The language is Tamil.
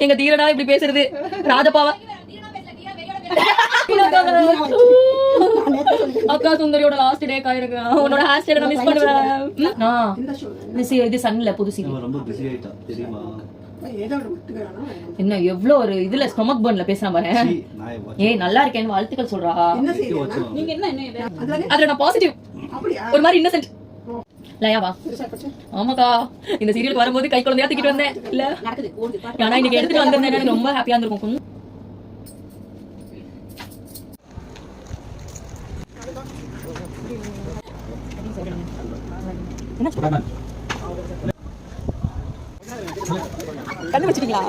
எங்க தீரடா இப்படி பேசுறது ராஜபாவா அக்கா சுந்தரியோட லாஸ்ட் டே காயிருக்கு உன்னோட ஹேர் ஸ்டைல நான் மிஸ் பண்ணுவேன். இது சன்ல புது சீரியல் ரொம்ப பிஸி ஆயிட்டா தெரியுமா? என்ன எவ்வளவு ஒரு இதுல ஸ்டொமக் பர்ன்ல பேசுறான் பாரு. ஏய் நல்லா இருக்கேன்னு வாழ்த்துக்கள் சொல்றா. நீங்க என்ன அதுல நான் பாசிட்டிவ் ஒரு மாதிரி இன்னசென்ட் லயாவா? ஆமாக்கா இந்த சீரியலுக்கு வரும்போது கை குழந்தையா தூக்கிட்டு வந்தேன் இல்ல ஆனா இன்னைக்கு எடுத்துட்டு வந்திருந்தேன் ரொம்ப ஹாப்பியா இருந்திருக்கும். கண்டுபிடிச்சிட்டீங்களா?